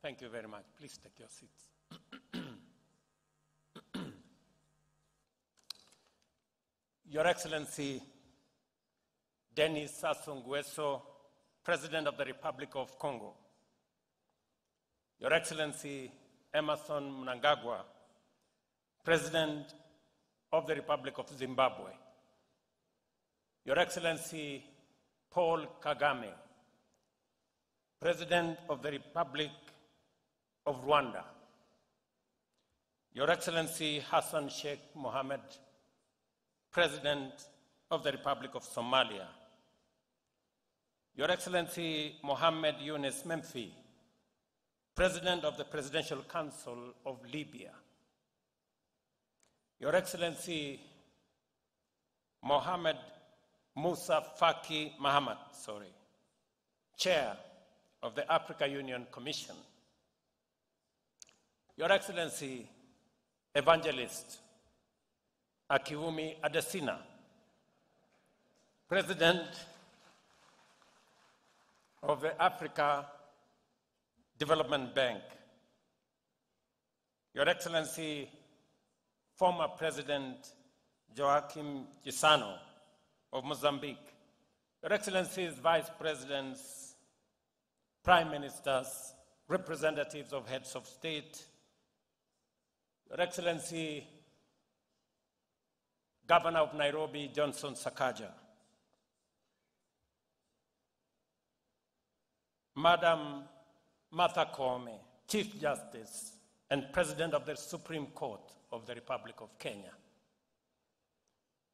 Thank you very much. Please take your seats. Your Excellency, Denis Sassou Nguesso, President of the Republic of Congo. Your Excellency, Emmerson Mnangagwa, President of the Republic of Zimbabwe. Your Excellency, Paul Kagame, President of the Republic of Rwanda. Your Excellency, Hassan Sheikh Mohammed, President of the Republic of Somalia. Your Excellency, Mohammed Yunus Memfi, President of the Presidential Council of Libya. Your Excellency, Mohammed Musa Faki Mahamat, Chair of the Africa Union Commission. Your Excellency, Evangelist Akiwumi Adesina, President of the Africa Development Bank. Your Excellency, former President Joaquim Chissano of Mozambique. Your Excellencies, Vice Presidents, Prime Ministers, representatives of heads of state, Your Excellency, Governor of Nairobi, Johnson Sakaja, Madam Martha Koome, Chief Justice and President of the Supreme Court of the Republic of Kenya,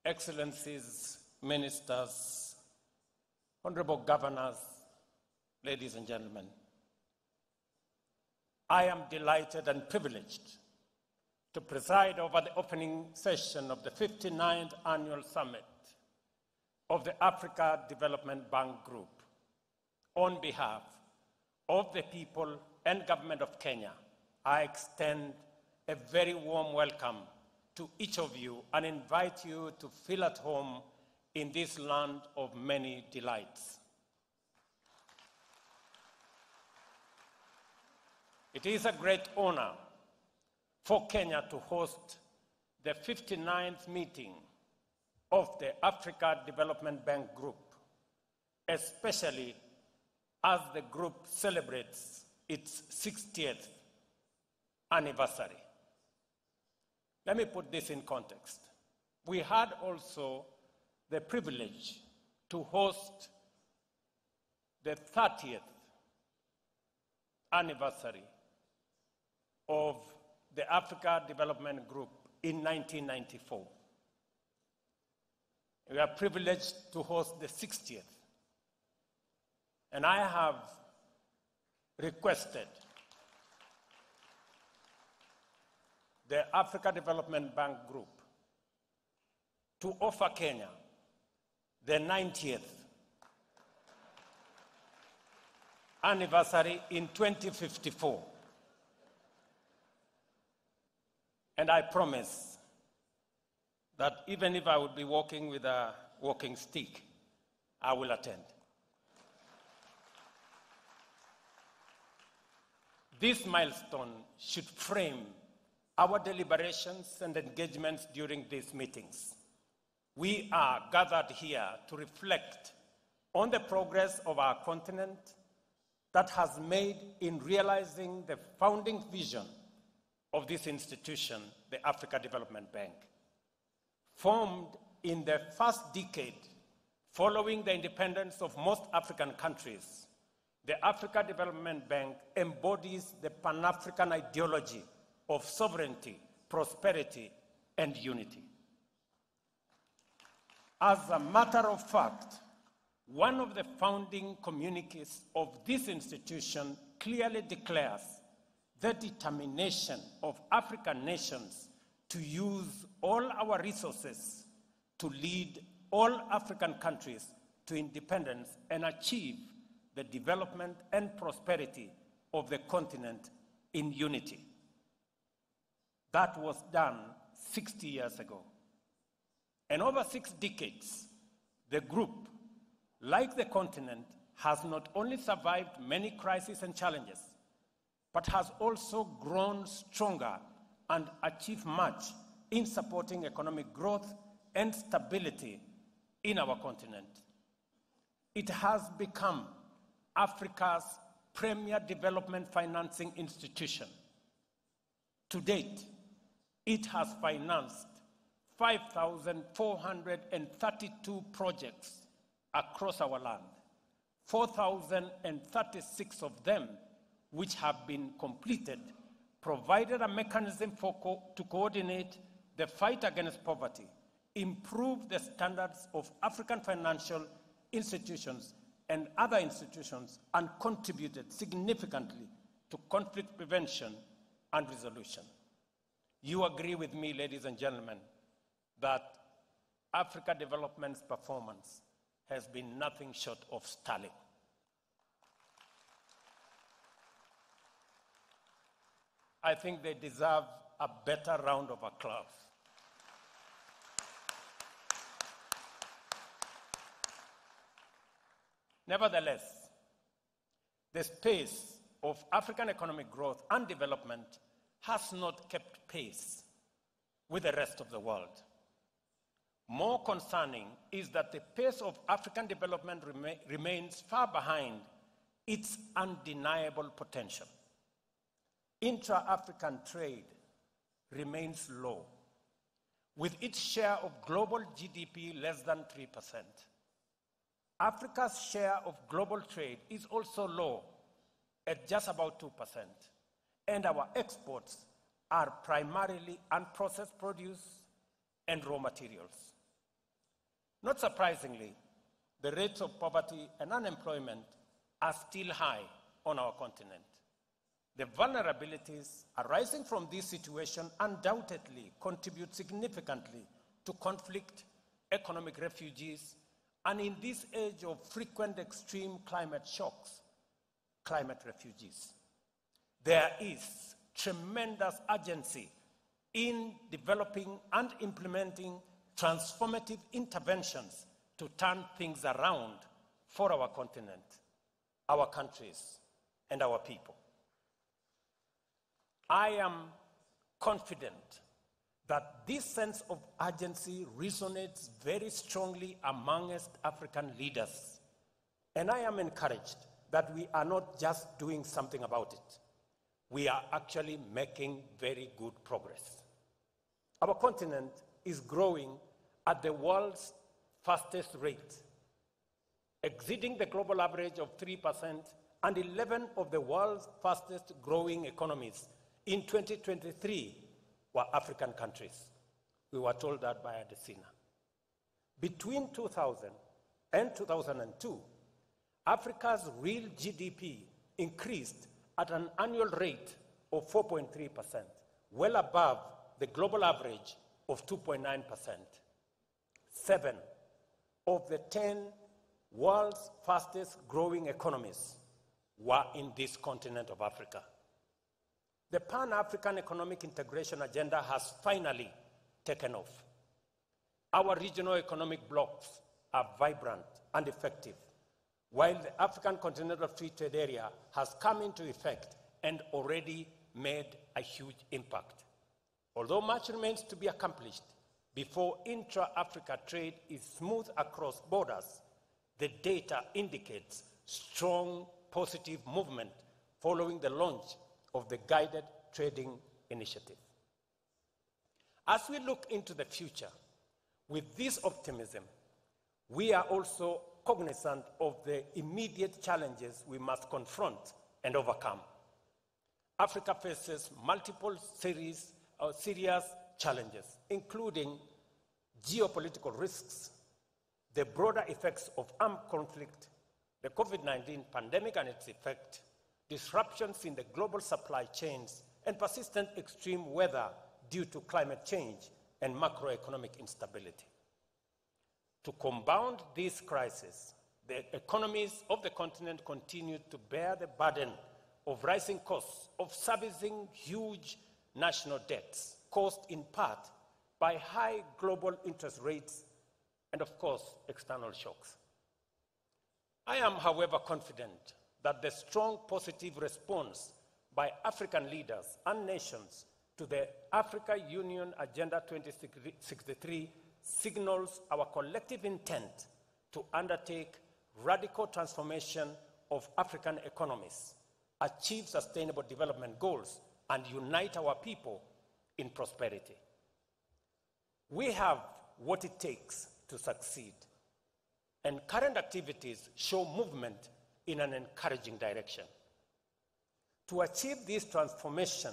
Excellencies, Ministers, Honorable Governors, ladies and gentlemen, I am delighted and privileged to preside over the opening session of the 59th Annual Summit of the Africa Development Bank Group. On behalf of the people and government of Kenya, I extend a very warm welcome to each of you and invite you to feel at home in this land of many delights. It is a great honor for Kenya to host the 59th meeting of the Africa Development Bank Group, especially as the group celebrates its 60th anniversary. Let me put this in context. We had also the privilege to host the 30th anniversary of the Africa Development Group in 1994. We are privileged to host the 60th. And I have requested the Africa Development Bank Group to offer Kenya the 90th anniversary in 2054. And I promise that even if I would be walking with a walking stick, I will attend. This milestone should frame our deliberations and engagements during these meetings. We are gathered here to reflect on the progress of our continent that has made in realizing the founding vision of this institution, the Africa Development Bank. Formed in the first decade following the independence of most African countries, the Africa Development Bank embodies the Pan-African ideology of sovereignty, prosperity, and unity. As a matter of fact, one of the founding communiques of this institution clearly declares the determination of African nations to use all our resources to lead all African countries to independence and achieve the development and prosperity of the continent in unity. That was done 60 years ago. And over 6 decades, the group, like the continent, has not only survived many crises and challenges, but has also grown stronger and achieved much in supporting economic growth and stability in our continent. It has become Africa's premier development financing institution. To date, it has financed 5,432 projects across our land, 4,036 of them which have been completed, provided a mechanism to coordinate the fight against poverty, improve the standards of African financial institutions and other institutions, and contributed significantly to conflict prevention and resolution. You agree with me, ladies and gentlemen, that Africa Development's performance has been nothing short of sterling. I think they deserve a better round of applause. Nevertheless, the pace of African economic growth and development has not kept pace with the rest of the world. More concerning is that the pace of African development remains far behind its undeniable potential. Intra-African trade remains low, with its share of global GDP less than 3%. Africa's share of global trade is also low, at just about 2%, and our exports are primarily unprocessed produce and raw materials. Not surprisingly, the rates of poverty and unemployment are still high on our continent. The vulnerabilities arising from this situation undoubtedly contribute significantly to conflict, economic refugees, and in this age of frequent extreme climate shocks, climate refugees. There is tremendous urgency in developing and implementing transformative interventions to turn things around for our continent, our countries, and our people. I am confident that this sense of urgency resonates very strongly amongst African leaders, and I am encouraged that we are not just doing something about it. We are actually making very good progress. Our continent is growing at the world's fastest rate, exceeding the global average of 3%, and 11 of the world's fastest growing economies in 2023 were African countries. We were told that by Adesina. Between 2000 and 2002, Africa's real GDP increased at an annual rate of 4.3%, well above the global average of 2.9%. 7 of the 10 world's fastest growing economies were in this continent of Africa. The Pan-African Economic Integration Agenda has finally taken off. Our regional economic blocs are vibrant and effective, while the African Continental Free Trade Area has come into effect and already made a huge impact. Although much remains to be accomplished before intra-Africa trade is smooth across borders, the data indicates strong positive movement following the launch of the Guided Trading Initiative. As we look into the future, with this optimism, we are also cognizant of the immediate challenges we must confront and overcome. Africa faces multiple serious challenges, including geopolitical risks, the broader effects of armed conflict, the COVID-19 pandemic and its effect, disruptions in the global supply chains, and persistent extreme weather due to climate change and macroeconomic instability. To compound this crisis, the economies of the continent continue to bear the burden of rising costs of servicing huge national debts, caused in part by high global interest rates and, of course, external shocks. I am, however, confident that the strong positive response by African leaders and nations to the Africa Union Agenda 2063 signals our collective intent to undertake radical transformation of African economies, achieve sustainable development goals, and unite our people in prosperity. We have what it takes to succeed, and current activities show movement in an encouraging direction. To achieve this transformation,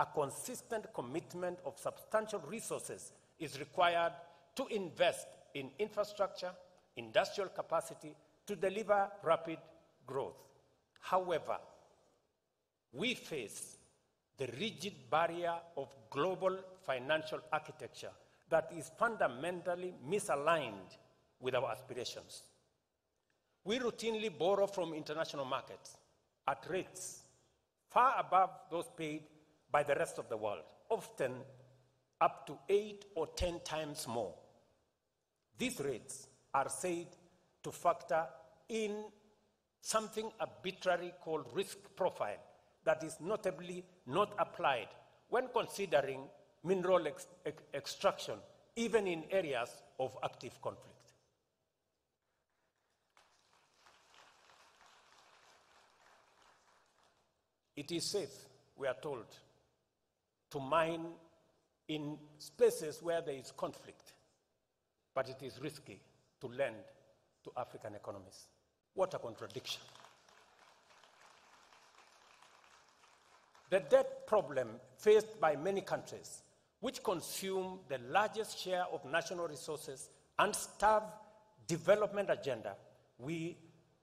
a consistent commitment of substantial resources is required to invest in infrastructure, industrial capacity to deliver rapid growth. However, we face the rigid barrier of global financial architecture that is fundamentally misaligned with our aspirations. We routinely borrow from international markets at rates far above those paid by the rest of the world, often up to 8 or 10 times more. These rates are said to factor in something arbitrary called risk profile that is notably not applied when considering mineral extraction, even in areas of active conflict. It is safe, we are told, to mine in spaces where there is conflict, but it is risky to lend to African economies. What a contradiction. The debt problem faced by many countries, which consume the largest share of national resources and starve development agenda, we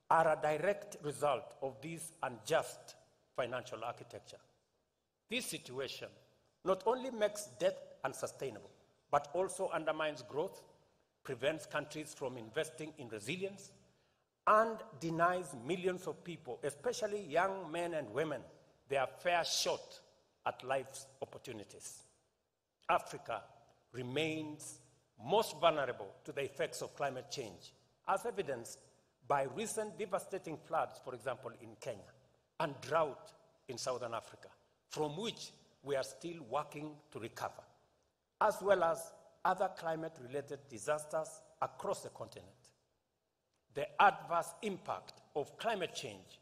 are a direct result of this unjust financial architecture. This situation not only makes debt unsustainable, but also undermines growth, prevents countries from investing in resilience, and denies millions of people, especially young men and women, their fair shot at life's opportunities. Africa remains most vulnerable to the effects of climate change, as evidenced by recent devastating floods, for example, in Kenya, and drought in Southern Africa, from which we are still working to recover, as well as other climate-related disasters across the continent. The adverse impact of climate change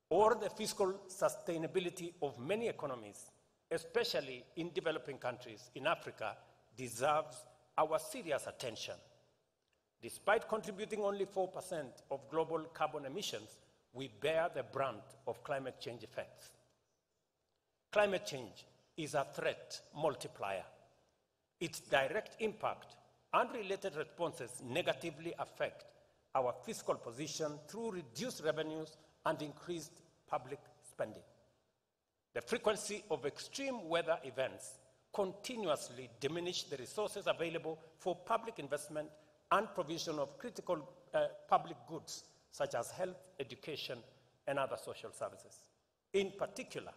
or the fiscal sustainability of many economies, especially in developing countries in Africa, deserves our serious attention. Despite contributing only 4% of global carbon emissions, we bear the brunt of climate change effects. Climate change is a threat multiplier. Its direct impact and related responses negatively affect our fiscal position through reduced revenues and increased public spending. The frequency of extreme weather events continuously diminish the resources available for public investment and provision of critical public goods, such as health, education, and other social services. In particular,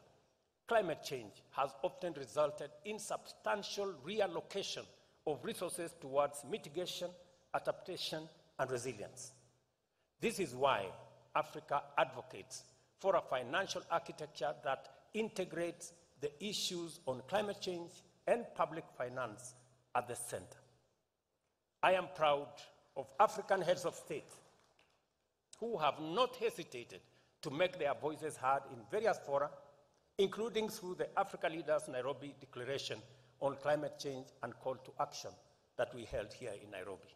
climate change has often resulted in substantial reallocation of resources towards mitigation, adaptation, and resilience. This is why Africa advocates for a financial architecture that integrates the issues on climate change and public finance at the center. I am proud of African heads of state who have not hesitated to make their voices heard in various fora, including through the Africa Leaders Nairobi Declaration on Climate Change and Call to Action that we held here in Nairobi.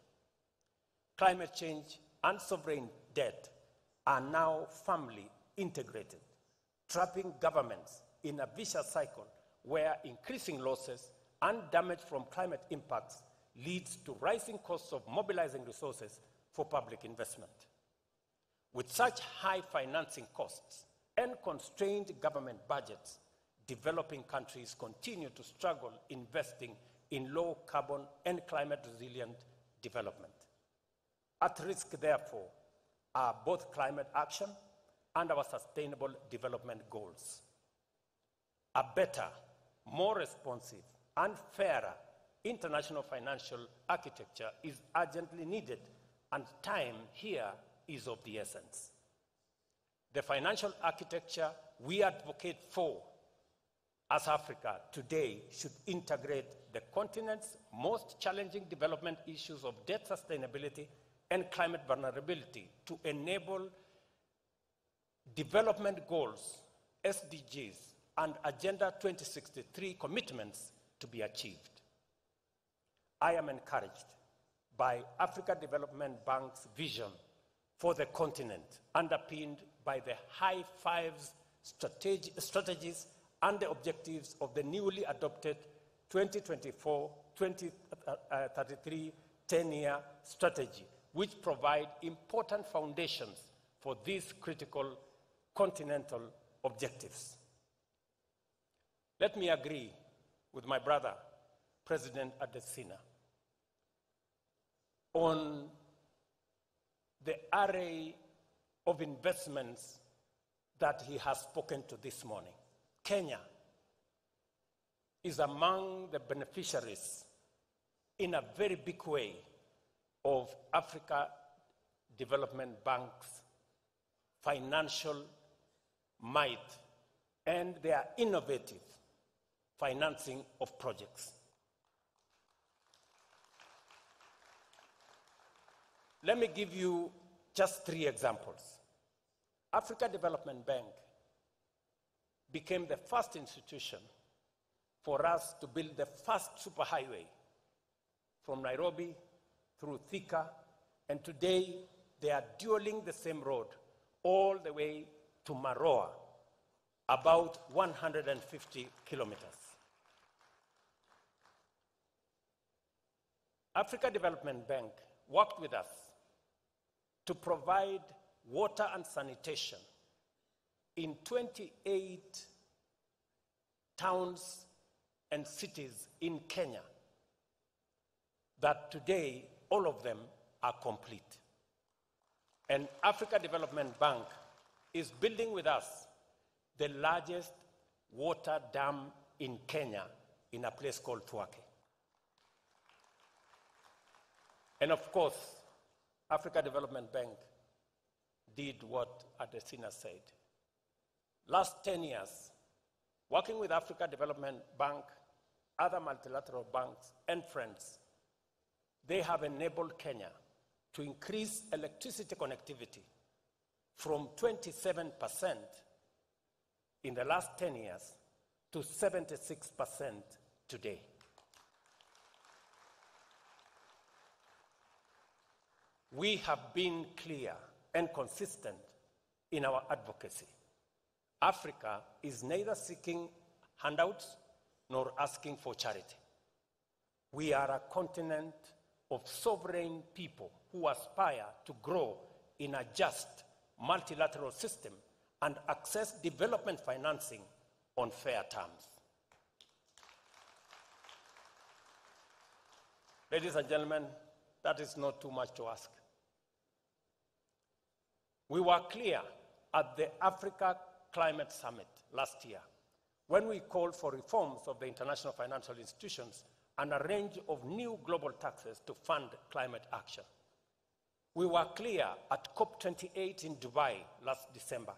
Climate change and sovereign debt are now firmly integrated, trapping governments in a vicious cycle where increasing losses and damage from climate impacts leads to rising costs of mobilizing resources for public investment. With such high financing costs and constrained government budgets, developing countries continue to struggle investing in low carbon and climate resilient development. At risk, therefore, are both climate action and our sustainable development goals. A better, more responsive, and fairer international financial architecture is urgently needed, and time here is of the essence. The financial architecture we advocate for as Africa today should integrate the continent's most challenging development issues of debt sustainability and climate vulnerability to enable development goals, SDGs, and Agenda 2063 commitments to be achieved. I am encouraged by Africa Development Bank's vision for the continent, underpinned by the high fives strategies and the objectives of the newly adopted 2024-2033 10-year strategy, which provide important foundations for these critical continental objectives. Let me agree with my brother, President Adesina, on the array of investments that he has spoken to this morning. Kenya is among the beneficiaries in a very big way of Africa Development Bank's financial might and their innovative financing of projects. Let me give you just 3 examples. Africa Development Bank became the first institution for us to build the first superhighway from Nairobi through Thika, and today they are dueling the same road all the way to Maroa, about 150 kilometers. Africa Development Bank worked with us to provide water and sanitation in 28 towns and cities in Kenya that today all of them are complete. And Africa Development Bank is building with us the largest water dam in Kenya in a place called Thwake. And of course, Africa Development Bank did what Adesina said. Last 10 years, working with Africa Development Bank, other multilateral banks, and friends, they have enabled Kenya to increase electricity connectivity from 27% in the last 10 years to 76% today. We have been clear and consistent in our advocacy. Africa is neither seeking handouts nor asking for charity. We are a continent of sovereign people who aspire to grow in a just multilateral system and access development financing on fair terms. Ladies and gentlemen, that is not too much to ask. We were clear at the Africa Climate Summit last year when we called for reforms of the international financial institutions and a range of new global taxes to fund climate action. We were clear at COP28 in Dubai last December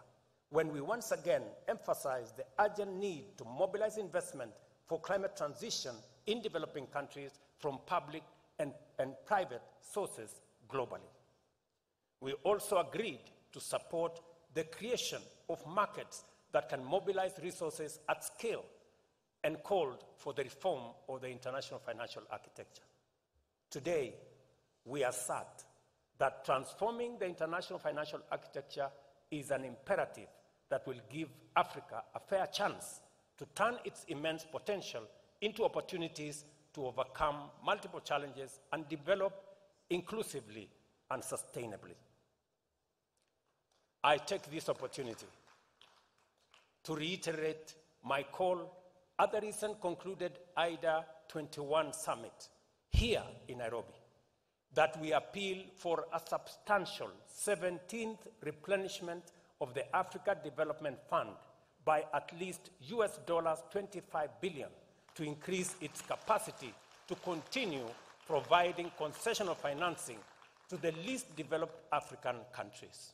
when we once again emphasized the urgent need to mobilize investment for climate transition in developing countries from public and private sources globally. We also agreed to support the creation of markets that can mobilize resources at scale and called for the reform of the international financial architecture. Today, we assert that transforming the international financial architecture is an imperative that will give Africa a fair chance to turn its immense potential into opportunities to overcome multiple challenges and develop inclusively and sustainably. I take this opportunity to reiterate my call at the recent concluded IDA 21 summit here in Nairobi, that we appeal for a substantial 17th replenishment of the Africa Development Fund by at least US $25 billion to increase its capacity to continue providing concessional financing to the least developed African countries.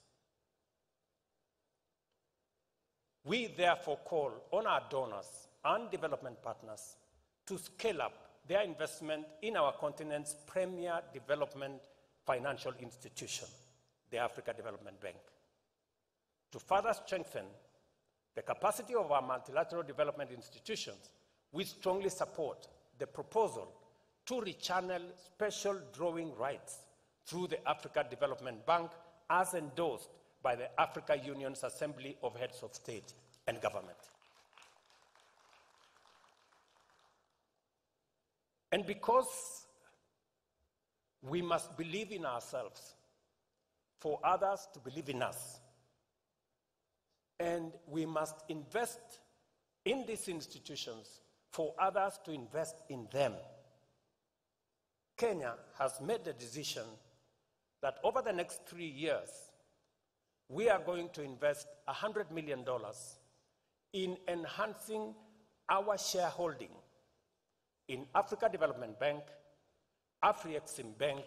We therefore call on our donors and development partners to scale up their investment in our continent's premier development financial institution, the Africa Development Bank. To further strengthen the capacity of our multilateral development institutions, we strongly support the proposal to rechannel special drawing rights through the Africa Development Bank as endorsed by the Africa Union's Assembly of Heads of State and Government. And because we must believe in ourselves for others to believe in us, and we must invest in these institutions for others to invest in them, Kenya has made the decision that over the next 3 years, we are going to invest $100 million in enhancing our shareholding in Africa Development Bank, Afri-Exim Bank,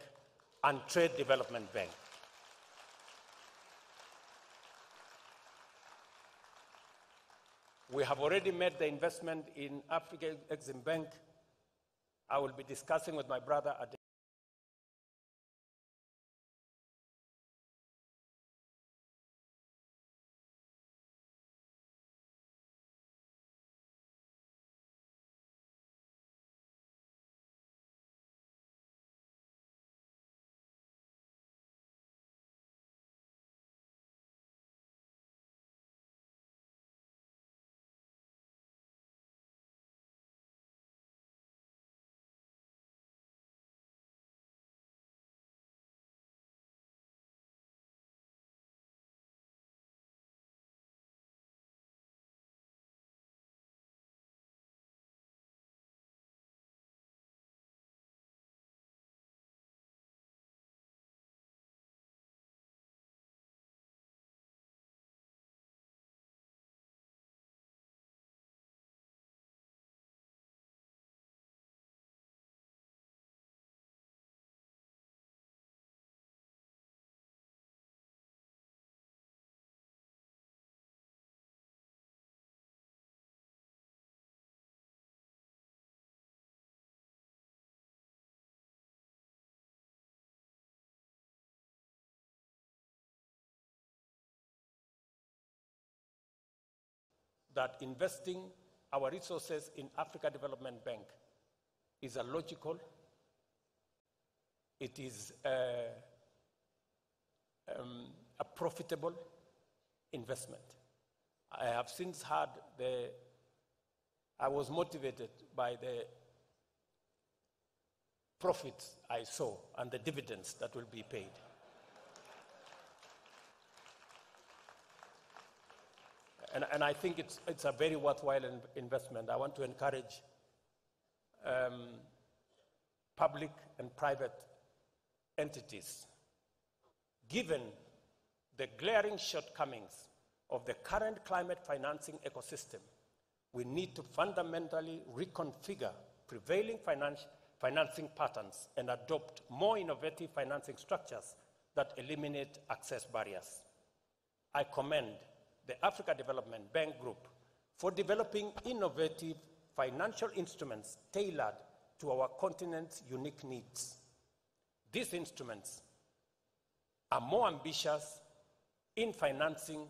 and Trade Development Bank. We have already made the investment in Afri-Exim Bank. I will be discussing with my brother at the that investing our resources in Africa Development Bank is a logical, it is a profitable investment. I have since had I was motivated by the profits I saw and the dividends that will be paid. And I think it's a very worthwhile investment. I want to encourage public and private entities, given the glaring shortcomings of the current climate financing ecosystem, we need to fundamentally reconfigure prevailing financing patterns and adopt more innovative financing structures that eliminate access barriers. I commend the Africa Development Bank Group for developing innovative financial instruments tailored to our continent's unique needs. These instruments are more ambitious in financing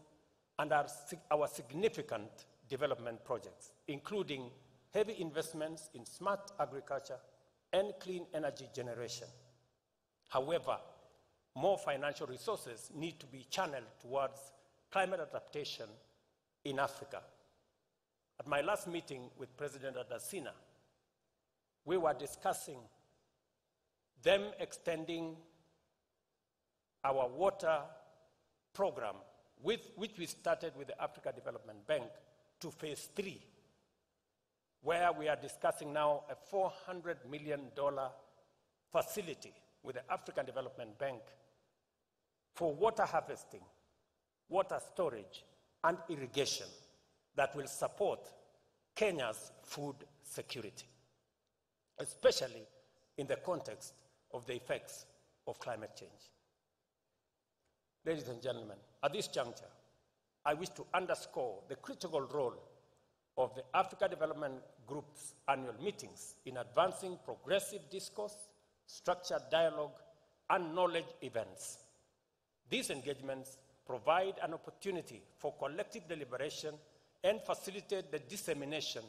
and our significant development projects, including heavy investments in smart agriculture and clean energy generation. However, more financial resources need to be channeled towards climate adaptation in Africa. At my last meeting with President Adesina, we were discussing them extending our water program, which we started with the Africa Development Bank, to phase 3, where we are discussing now a $400 million facility with the African Development Bank for water harvesting, water storage, and irrigation that will support Kenya's food security, especially in the context of the effects of climate change. Ladies and gentlemen, at this juncture, I wish to underscore the critical role of the Africa Development Group's annual meetings in advancing progressive discourse, structured dialogue, and knowledge events. These engagements provide an opportunity for collective deliberation and facilitate the dissemination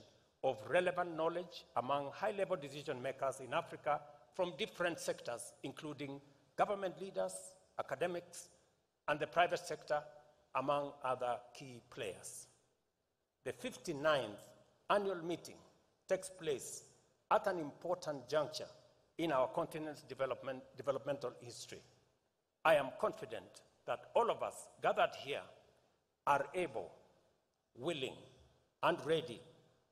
of relevant knowledge among high-level decision makers in Africa from different sectors, including government leaders, academics, and the private sector, among other key players. The 59th annual meeting takes place at an important juncture in our continent's developmental history. I am confident that all of us gathered here are able, willing, and ready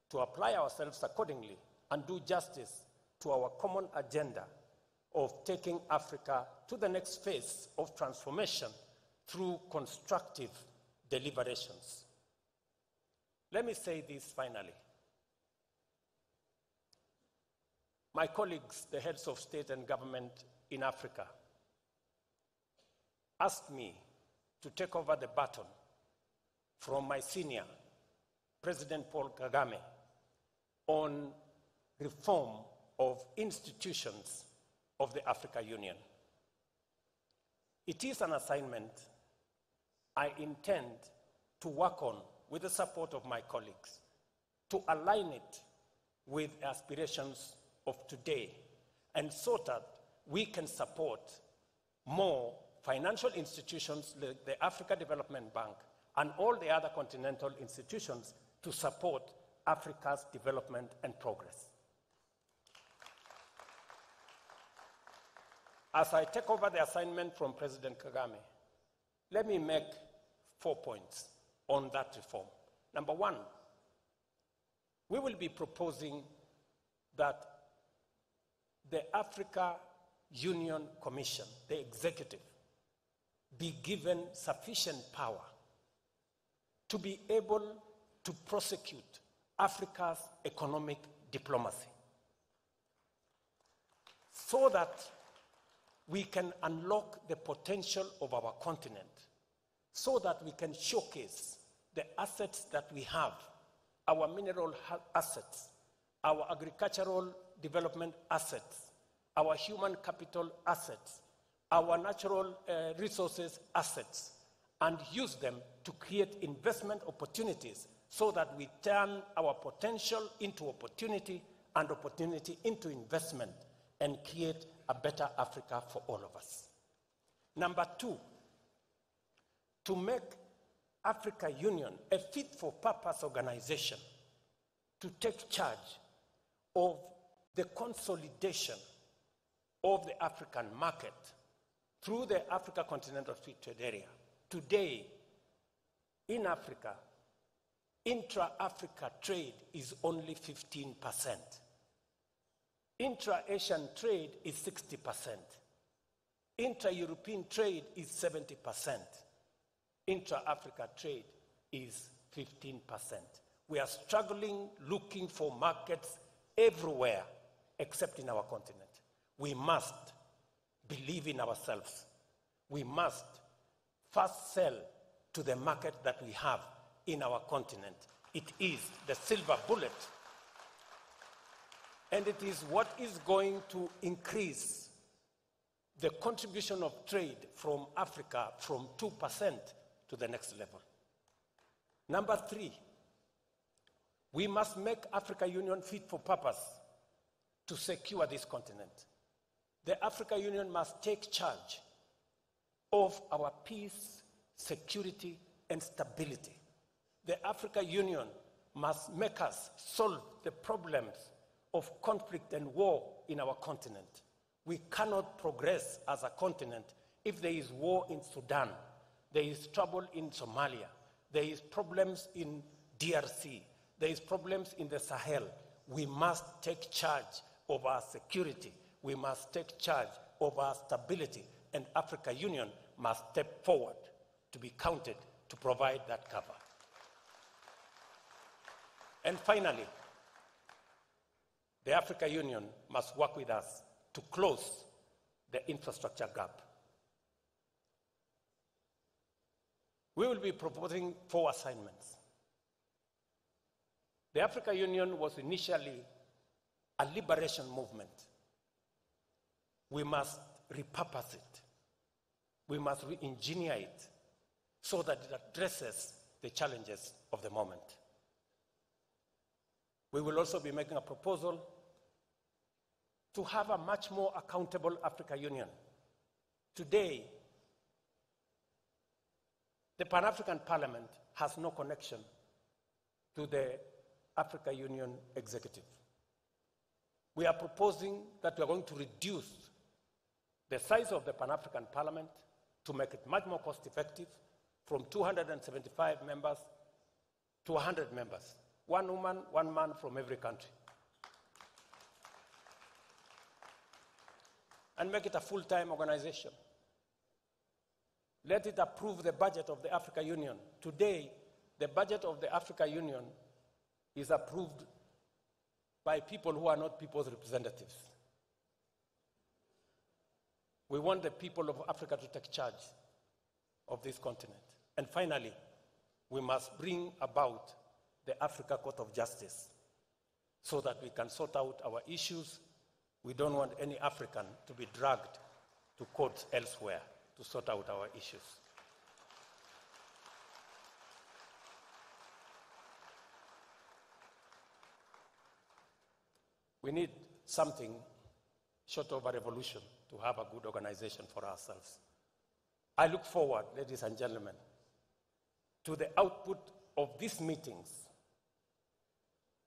to apply ourselves accordingly and do justice to our common agenda of taking Africa to the next phase of transformation through constructive deliberations. Let me say this finally. My colleagues, the heads of state and government in Africa, asked me to take over the baton from my senior, President Paul Kagame, on reform of institutions of the African Union. It is an assignment I intend to work on with the support of my colleagues, to align it with aspirations of today, and so that we can support more financial institutions like the Africa Development Bank and all the other continental institutions to support Africa's development and progress. As I take over the assignment from President Kagame, let me make 4 points on that reform. Number one, we will be proposing that the Africa Union Commission, the executive, be given sufficient power to be able to prosecute Africa's economic diplomacy so that we can unlock the potential of our continent, so that we can showcase the assets that we have, our mineral assets, our agricultural development assets, our human capital assets, our natural resources assets, and use them to create investment opportunities so that we turn our potential into opportunity and opportunity into investment and create a better Africa for all of us. Number two, to make Africa Union a fit-for-purpose organization to take charge of the consolidation of the African market through the Africa Continental Free Trade Area. Today, in Africa, intra-Africa trade is only 15%. Intra-Asian trade is 60%. Intra-European trade is 70%. Intra-Africa trade is 15%. We are struggling, looking for markets everywhere except in our continent. We must believe in ourselves. We must first sell to the market that we have in our continent. It is the silver bullet. And it is what is going to increase the contribution of trade from Africa from 2% to the next level. Number three, we must make Africa Union fit for purpose to secure this continent. The Africa Union must take charge of our peace, security, and stability. The Africa Union must make us solve the problems of conflict and war in our continent. We cannot progress as a continent if there is war in Sudan, there is trouble in Somalia, there is problems in DRC, there is problems in the Sahel. We must take charge of our security. We must take charge of our stability, and Africa Union must step forward to be counted to provide that cover. And finally, the Africa Union must work with us to close the infrastructure gap. We will be proposing 4 assignments. The African Union was initially a liberation movement. We must repurpose it. We must re-engineer it so that it addresses the challenges of the moment. We will also be making a proposal to have a much more accountable African Union. Today, the Pan-African Parliament has no connection to the African Union executive. We are proposing that we are going to reduce the size of the Pan-African Parliament to make it much more cost-effective from 275 members to 100 members. 1 woman, 1 man from every country. And make it a full-time organization. Let it approve the budget of the African Union. Today, the budget of the African Union is approved by people who are not people's representatives. We want the people of Africa to take charge of this continent. And finally, we must bring about the Africa Court of Justice so that we can sort out our issues. We don't want any African to be dragged to courts elsewhere to sort out our issues. We need something short of a revolution to have a good organization for ourselves. I look forward, ladies and gentlemen, to the output of these meetings,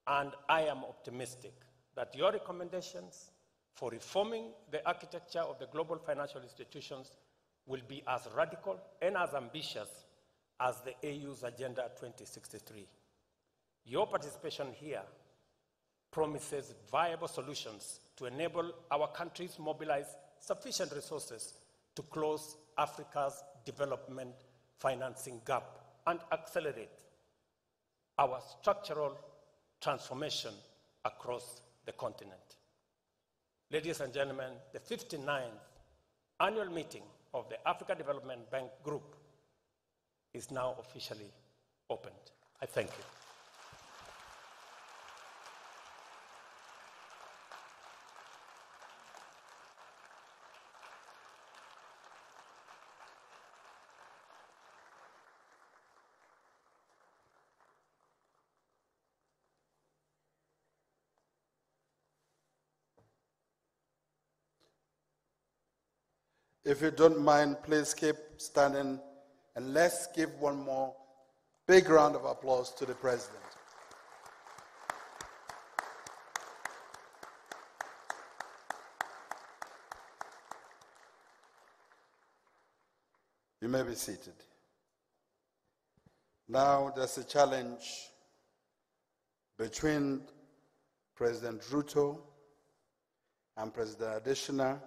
and I am optimistic that your recommendations for reforming the architecture of the global financial institutions will be as radical and as ambitious as the AU's Agenda 2063. Your participation here promises viable solutions to enable our countries mobilize sufficient resources to close Africa's development financing gap and accelerate our structural transformation across the continent. Ladies and gentlemen, the 59th annual meeting of the Africa Development Bank Group is now officially opened. I thank you. If you don't mind, please keep standing, and let's give one more big round of applause to the President. You may be seated. Now there's a challenge between President Ruto and President Adesina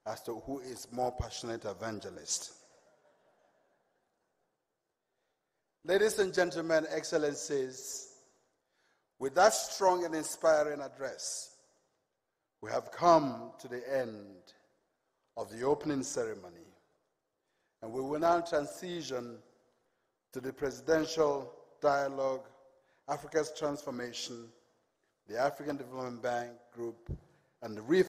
as to who is more passionate evangelist. Ladies and gentlemen, Excellencies, with that strong and inspiring address, we have come to the end of the opening ceremony, and we will now transition to the Presidential Dialogue, Africa's Transformation, the African Development Bank Group, and the